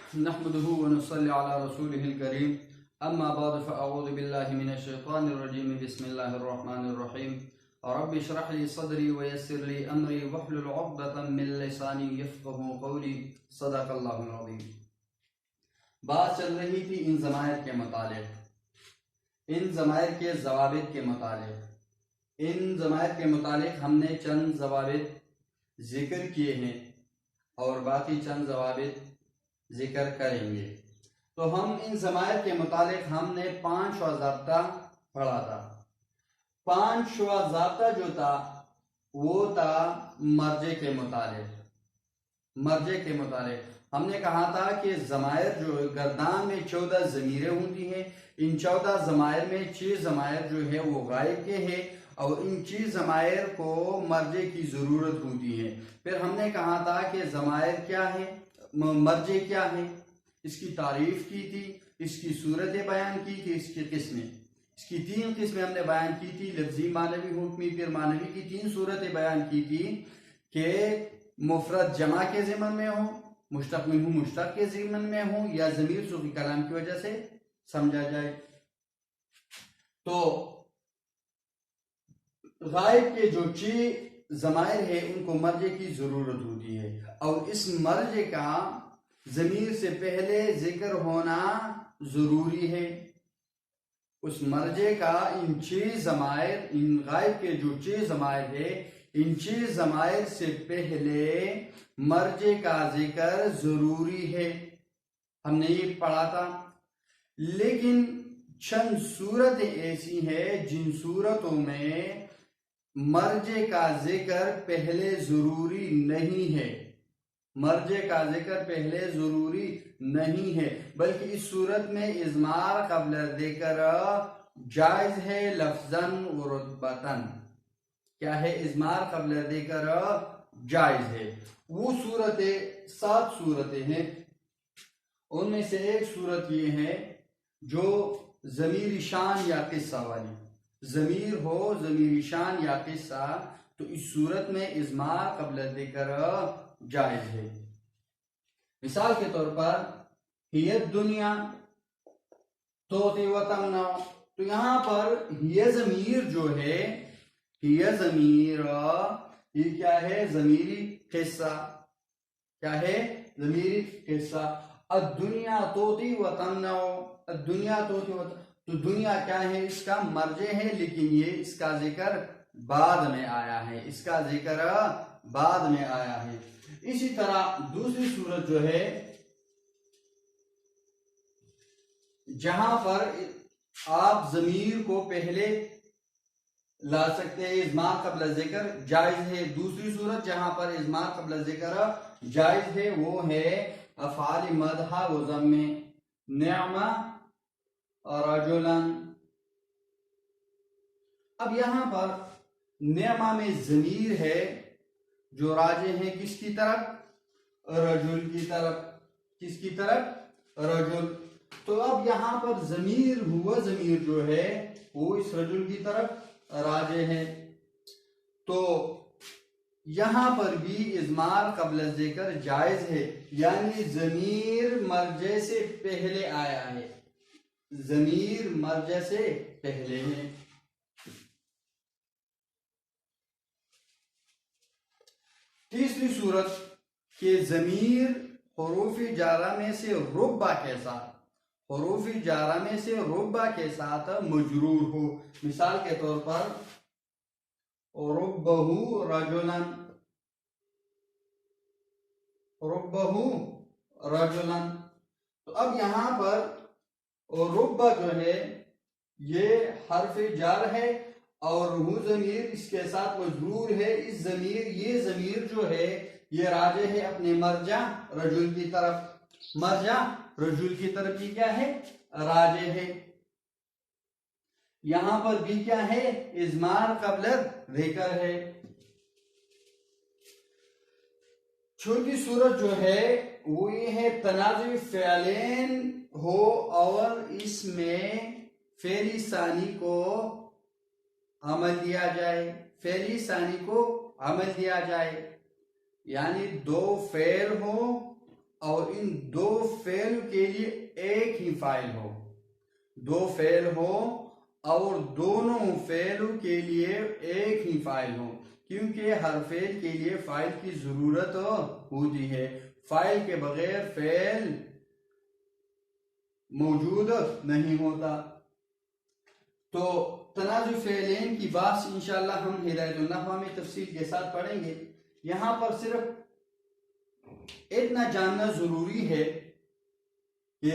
نحمده ونصلي على رسوله الكريم أما بعد فأعوذ بالله من الشيطان الرجيم بسم الله الرحمن الرحيم رب اشرح لي صدري ويسر لي أمري واحلل عقدة من لساني يفقهوا قولي صدق الله العظيم۔ بات چل رہی تھی ان ضمائر کے متعلق، ان ضمائر کے ضوابط کے متعلق۔ ان ضمائر کے متعلق ہم نے چند ضوابط ذکر کیے ہیں اور باقی چند ضوابط ذکر کریں گے۔ تو ہم ان ضمائر کے متعلق ہم نے 5واں ضابطہ پڑھا تھا۔ 5واں ضابطہ جو تھا وہ تھا مرجع کے متعلق۔ مرجع کے متعلق ہم نے کہا تھا کہ ضمائر جو گردان میں 14 ضمیریں ہوتی ہیں، ان 14 ضمائر میں 6 ضمائر جو ہے وہ غائب کے ہیں اور ان 6 ضمائر کو مرجع کی ضرورت ہوتی ہے۔ پھر ہم نے کہا تھا کہ ضمائر کیا ہے، مرجع کیا ہے، اس کی تعریف کی تھی، اس کی صورتیں بیان کی تھی، اس کی قسمیں، اس کی 3 قسمیں ہم نے بیان کی تھی، لفظی، معنوی، حکمی۔ پھر معنوی کی 3 صورتیں بیان کی تھی کہ مفرد جمع کے ضمن میں ہو، مشتق منہ مشتق کے ضمن میں ہو، یا ضمیر صوفی کلام کی وجہ سے سمجھا جائے۔ تو غائب کے جو 6 ضمائر ہیں ان کو مرجع کی ضرورت ہوتی ہے، اور اس مرجع کا ضمیر سے پہلے ذکر ہونا ضروری ہے۔ اس مرجع کا ان 6 ضمائر، ان غائب کے جو 6 ضمائر ہیں، ان 6 ضمائر سے پہلے مرجع کا ذکر ضروری ہے، ہم نے یہ پڑھا تھا۔ لیکن چند صورتیں ایسی ہیں جن صورتوں میں مرجع کا ذکر پہلے ضروری نہیں ہے، مرجع کا ذکر پہلے ضروری نہیں ہے، بلکہ اس صورت میں اضمار قبل ذکر جائز ہے لفظاً و رتبتاً۔ کیا ہے؟ اضمار قبل ذکر جائز ہے۔ وہ صورتیں 7 صورتیں ہیں، ان میں سے ایک صورت یہ ہے جو ضمیر شان یا قصہ والی، ضمیر ہو ضمیر شان یا قصہ، تو اس صورت میں اضمار قبل ذکر جائز ہے۔ مثال کے طور پر ہی الدنیا توتی و تمنع، تو یہاں پر یہ ضمیر جو ہے، یہ ضمیر، یہ کیا ہے؟ ضمیری قصہ۔ کیا ہے؟ ضمیری قصہ۔ الدنیا توتی و تمنع، الدنیا توتی و تمنع، تو دنیا کیا ہے؟ اس کا مرجع ہے، لیکن یہ اس کا ذکر بعد میں آیا ہے، اس کا ذکر بعد میں آیا ہے۔ اسی طرح دوسری صورت جو ہے جہاں پر آپ ضمیر کو پہلے لا سکتے ہیں، اضمار قبل ذکر جائز ہے۔ دوسری صورت جہاں پر اضمار قبل ذکر جائز ہے وہ ہے افعال مدح و ذم، نعم رجلا۔ اب یہاں پر نعمہ میں ضمیر ہے جو راجع ہے کس کی طرف؟ رجل کی طرف۔ کس کی طرف؟ رجل۔ تو اب یہاں پر ضمیر ہوا ضمیر جو ہے وہ اس رجل کی طرف راجع ہے، تو یہاں پر بھی اضمار قبل ذکر جائز ہے، یعنی ضمیر مرجع سے پہلے آیا ہے، ضمیر مرجع سے پہلے ہے۔ تیسری صورت کہ ضمیر حروف جارہ میں سے ربع کے ساتھ، حروف جارہ میں سے ربع کے ساتھ مجرور ہو۔ مثال کے طور پر ربہ رجلا، ربہ رجلا، تو اب یہاں پر ربع جو ہے یہ حرف جار ہے اور ہو ضمیر اس کے ساتھ مجرور ہے۔ اس ضمیر، یہ ضمیر جو ہے یہ راجع ہے اپنے مرجع رجل کی طرف، مرجع رجل کی طرف یہ کیا ہے؟ راجع ہے۔ یہاں پر بھی کیا ہے؟ اضمار قبل ذکر ہے۔ چوتھی صورت جو ہے وہ یہ ہے تنازع فعلین ہو اور اس میں فعل ثانی کو عمل دیا جائے، فعل ثانی کو عمل دیا جائے، یعنی 2 فعل ہو اور ان دو فعل کے لیے ایک ہی فاعل ہو، دو فعل ہو اور دونوں فعلوں کے لیے ایک ہی فاعل ہو، کیونکہ ہر فعل کے لیے فاعل کی ضرورت ہوتی ہے، فاعل کے بغیر فعل موجود نہیں ہوتا۔ تو تنازع فعلین کی بات انشاءاللہ ہم ہدایت النحو میں تفصیل کے ساتھ پڑھیں گے۔ یہاں پر صرف اتنا جاننا ضروری ہے کہ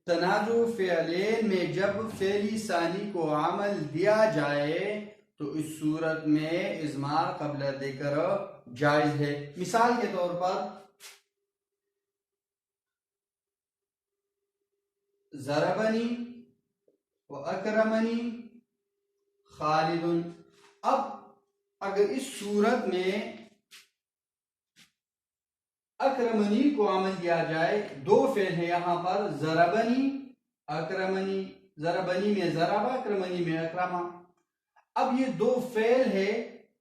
تنازع فعلین میں جب فعلی ثانی کو عمل دیا جائے تو اس صورت میں اضمار قبل ذکر جائز ہے۔ مثال کے طور پر ضربنی و اکرمنی خالد۔ اب اگر اس صورت میں اکرمنی کو عمل دیا جائے، دو فعل ہے یہاں پر، ضربنی اکرمنی، ضربنی میں ضرب، اکرمنی میں اکرما۔ اب یہ دو فعل ہے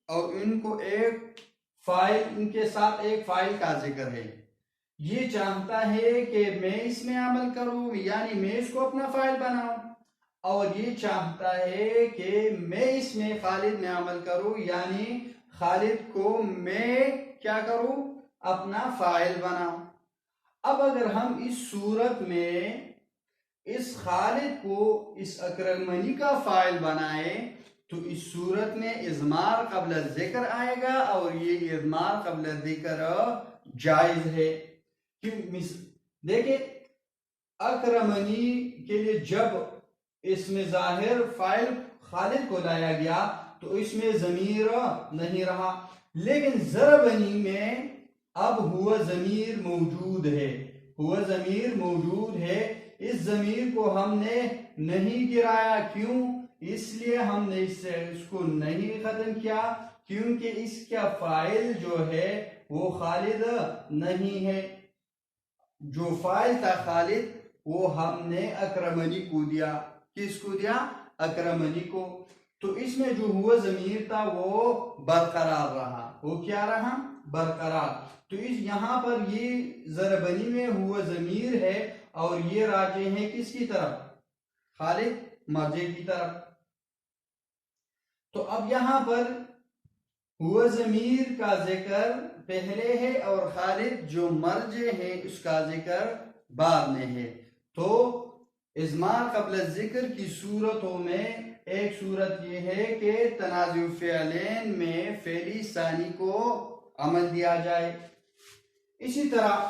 اور ان کو ایک فاعل، ان کے ساتھ ایک فاعل کا ذکر ہے، یہ چاہتا ہے کہ میں اس میں عمل کروں، یعنی میں اس کو اپنا فاعل بناؤں، اور یہ چاہتا ہے کہ میں اس میں خالد میں عمل کروں، یعنی خالد کو میں کیا کروں، اپنا فاعل بناؤں۔ اب اگر ہم اس صورت میں اس خالد کو اس اکرمنی کا فاعل بنائے تو اس صورت میں اضمار قبل ذکر آئے گا، اور یہ اضمار قبل ذکر جائز ہے۔ دیکھیں اکرمنی کے لیے جب اسم ظاہر فاعل خالد کو لایا گیا تو اس میں ضمیر نہیں رہا، لیکن ضربنی میں اب ہوا ضمیر موجود ہے، ہوا ضمیر موجود ہے، اس ضمیر کو ہم نے نہیں گرایا، کیوں؟ اس لیے ہم نے اس کو نہیں ختم کیا کیونکہ اس کا فاعل جو ہے وہ خالد نہیں ہے، جو فاعل تھا خالد وہ ہم نے اکرمنی کو دیا۔ کس کو دیا؟ اکرمنی کو۔ تو اس میں جو ہوا ضمیر تھا وہ برقرار رہا، وہ کیا رہا؟ برقرار۔ تو اس یہاں پر یہ ضربنی میں ہوا ضمیر ہے اور یہ راجع ہے کس کی طرف؟ خالد مرجع کی طرف۔ تو اب یہاں پر ہوا ضمیر کا ذکر پہلے ہے اور خالد جو مرجع ہے اس کا ذکر بعد میں ہے۔ تو اضمار قبل ذکر کی صورتوں میں ایک صورت یہ ہے کہ تنازع فعلین میں فعلی ثانی کو عمل دیا جائے۔ اسی طرح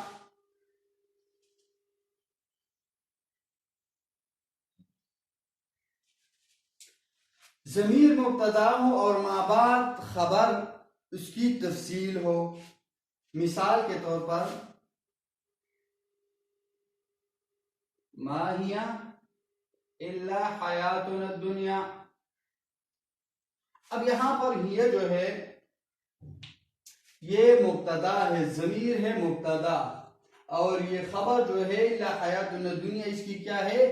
ضمیر مبتدا ہو اور ما بعد خبر اس کی تفصیل ہو۔ مثال کے طور پر ما ہی الا حیاتنا الدنیا۔ اب یہاں پر ہی جو ہے یہ مبتدا ہے، ضمیر ہے مبتدا، اور یہ خبر جو ہے الا حیاتنا الدنیا اس کی کیا ہے؟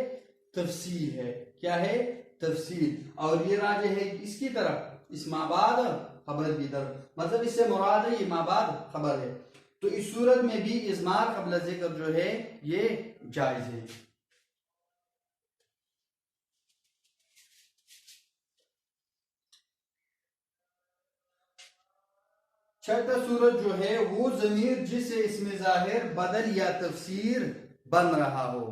تفصیل ہے۔ کیا ہے؟ تفصیل۔ اور یہ راجع ہے اس کی طرف، اس ما بعد خبر کی طرف، مطلب اس سے مراد ہے یہ ما بعد خبر ہے۔ تو اس صورت میں بھی اضمار قبل ذکر جو ہے یہ جائز ہے۔ چھٹا صورت جو ہے وہ ضمیر جس سے اسم ظاہر بدل یا تفسیر بن رہا ہو،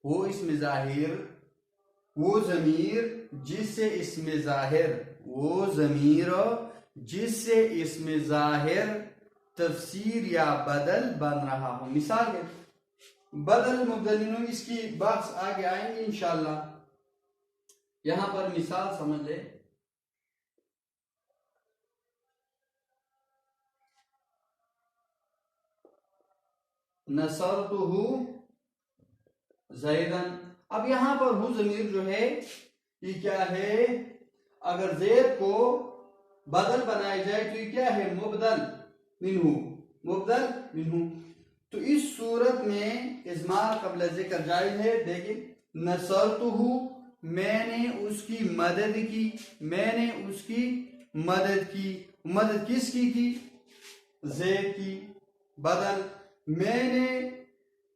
وہ اسم ظاہر، وہ ضمیر جس سے اسم ظاہر، وہ ضمیر جس سے اسم ظاہر تفسیر یا بدل بن رہا ہو۔ مثال ہے بدل مبدلین، اس کی بحث آگے آئیں گے انشاءاللہ۔ یہاں پر مثال سمجھ لیں، نصرتہ زیدن۔ اب یہاں پر ہو ضمیر جو ہے یہ کیا ہے؟ اگر زید کو بدل بنائی جائے تو یہ کیا ہے؟ مبدل منہ، مبدل منہ۔ تو اس صورت میں اضمار قبل ذکر جائز ہے۔ دیکھیں نصرتہ، میں نے اس کی مدد کی، میں نے اس کی مدد کی، مدد کس کی؟ زید کی۔ بدل میں نے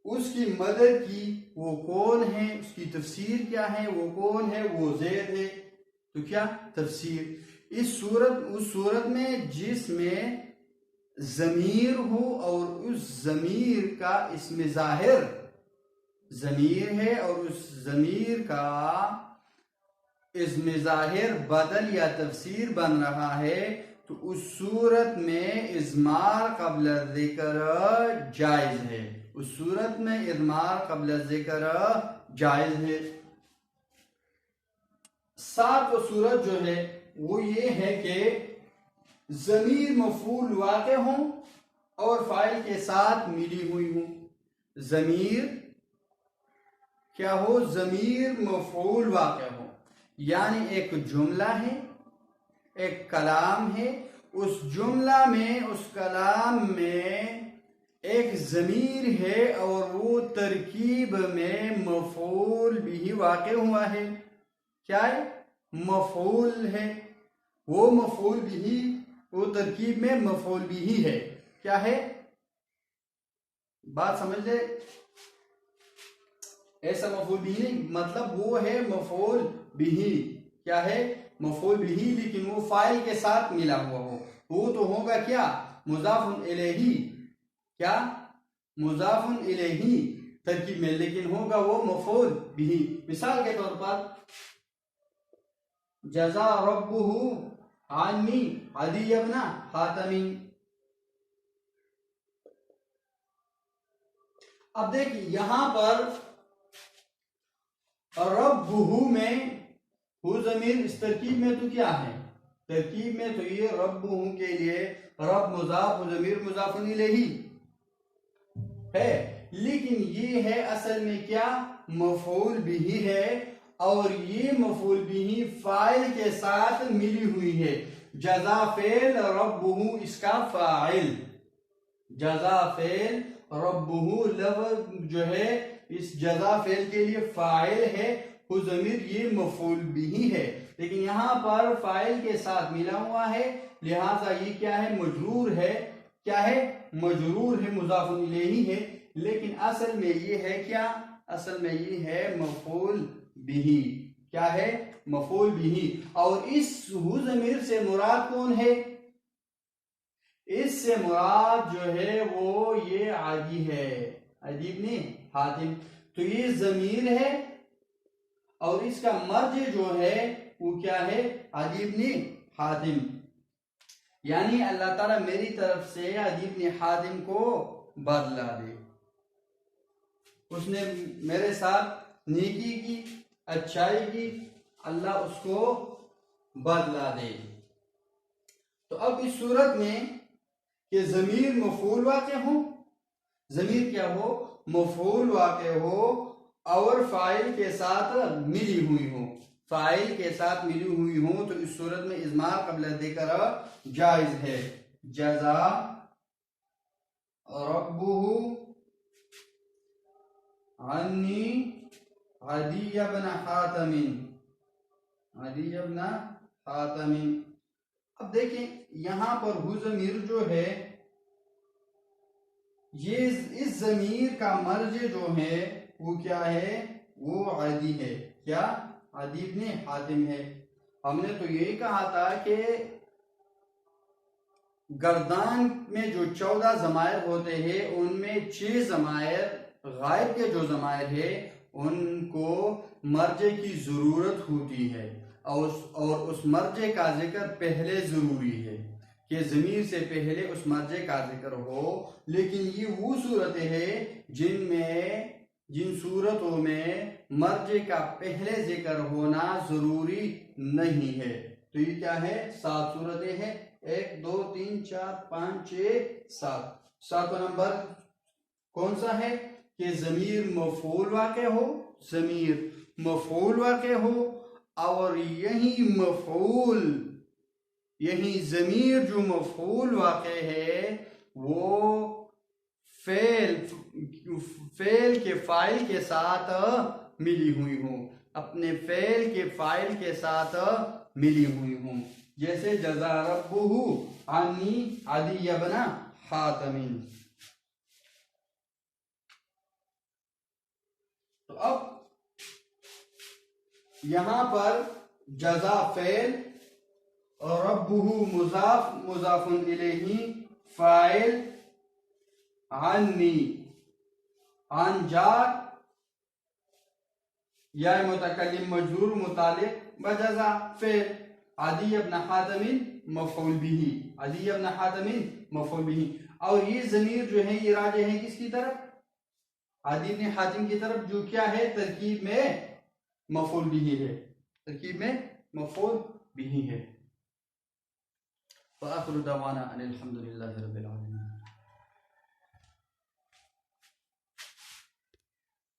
اس کی مدد کی، وہ کون ہے، اس کی تفسیر کیا ہے، وہ کون ہے، وہ زید ہے. تو کیا تفسیر اس صورت میں جس میں ضمیر ہو اور اس ضمیر کا اسم ظاہر ضمیر ہے اور اس ضمیر کا اسم ظاہر بدل یا تفسیر بن رہا ہے، تو اس صورت میں اضمار قبل ذکر جائز ہے. اس صورت میں اضمار قبل ذکر جائز ہے. ساتھ صورت جو ہے وہ یہ ہے کہ ضمیر مفعول واقع ہوں اور فاعل کے ساتھ ملی ہوئی ہوں. ضمیر کیا ہو؟ ضمیر مفعول واقع ہو، یعنی ایک جملہ ہے، ایک کلام ہے، اس جملہ میں، اس کلام میں ایک ضمیر ہے اور وہ ترکیب میں مفعول بھی واقع ہوا ہے. کیا ہے؟ مفعول ہے. وہ مفعول بھی، وہ ترکیب میں مفعول بھی ہے. کیا ہے؟ بات سمجھ لے. ایسا مفعول بھی نہیں، مطلب وہ ہے مفعول بھی. کیا ہے؟ مفعول بھی، لیکن وہ فاعل کے ساتھ ملا ہوا ہو. وہ تو ہوگا کیا؟ مضاف الیہ. کیا؟ مضاف الیہ ترکیب میں، لیکن ہوگا وہ مفعول بھی. مثال کے طور پر جزا ربہ عنی عدی ابن حاتم. اب دیکھیں یہاں پر ربہ میں ہو ضمیر، اس ترکیب میں تو کیا ہے؟ ترکیب میں تو یہ ربہ کے لیے رب مضاف و ضمیر مضاف الیہ ہے، لیکن یہ ہے اصل میں کیا؟ مفعول بھی ہے، اور یہ مفعول بھی فاعل کے ساتھ ملی ہوئی ہے. جزا فعل ربہ اس کا فاعل، جزا فعل ربہ لفظ جو ہے اس جزا فعل کے لیے فاعل ہے، وہ ضمیر یہ مفعول بھی ہے، لیکن یہاں پر فاعل کے ساتھ ملا ہوا ہے، لہذا یہ کیا ہے؟ مجرور ہے. کیا ہے؟ مجرور ہے، مضاف الیہ ہے، لیکن اصل میں یہ ہے کیا؟ اصل میں یہ ہے مفعول بھی. کیا ہے؟ مفعول بھی. اور اس ہو ضمیر سے مراد کون ہے؟ اس سے مراد جو ہے وہ یہ عدی ہے، عدی ابن حاتم. تو یہ ضمیر ہے اور اس کا مرجع جو ہے وہ کیا ہے؟ عدی ابن حاتم. یعنی اللہ تعالیٰ میری طرف سے عدی ابن حاتم کو بدلا دے. اس نے میرے ساتھ نیکی کی، اچھائی کی، اللہ اس کو بدلا دے. تو اب اس صورت میں کہ ضمیر مفعول واقع ہو، ضمیر کیا ہو؟ مفعول واقع ہو اور فاعل کے ساتھ ملی ہوئی ہو، فاعل کے ساتھ ملی ہوئی ہو، تو اس صورت میں اضمار قبل ذکر جائز ہے. جزا ربہ عنی عدی ابن حاتم، عدی ابن حاتم. اب دیکھیں یہاں پر ہو ضمیر جو ہے یہ اس ضمیر کا مرجع جو ہے وہ کیا ہے؟ وہ عدی ہے. کیا؟ عدی ابن حاتم ہے. ہم نے تو یہی کہا تھا کہ گردان میں جو 14 ضمائر ہوتے ہیں ان میں 6 ضمائر غائب کے جو ضمائر ہے ان کو مرجع کی ضرورت ہوتی ہے، اور اس مرجع کا ذکر پہلے ضروری ہے کہ ضمیر سے پہلے اس مرجع کا ذکر ہو. لیکن یہ وہ صورتیں ہیں جن صورتوں میں مرجع کا پہلے ذکر ہونا ضروری نہیں ہے. تو یہ کیا ہے؟ 7 صورتیں ہیں. 1 2 3 4 5 6 7. 7واں نمبر کون سا ہے؟ کہ ضمیر مفعول واقع ہو، ضمیر مفعول واقع ہو، اور یہی ضمیر جو مفعول واقع ہے وہ فعل کے فاعل کے ساتھ ملی ہوئی ہوں، اپنے فعل کے فاعل کے ساتھ ملی ہوئی ہوں. جیسے جزا ربہ عنی عدی ابن حاتم. تو اب یہاں پر جزا فعل اور ربہ مضاف مضاف الیہ فاعل عنی عن جار یا متکلم مجرور متعلق بجزا فعل عدی ابن حاتم مفعول به عدی ابن حاتم مفعول به اور یہ ضمیر جو ہے یہ راجع ہے کس کی طرف عدی ابن حاتم کی طرف جو کیا ہے ترکیب میں مفعول به ہے ترکیب میں مفعول به ہے وآخر دعوانا ان الحمد للہ رب العالمین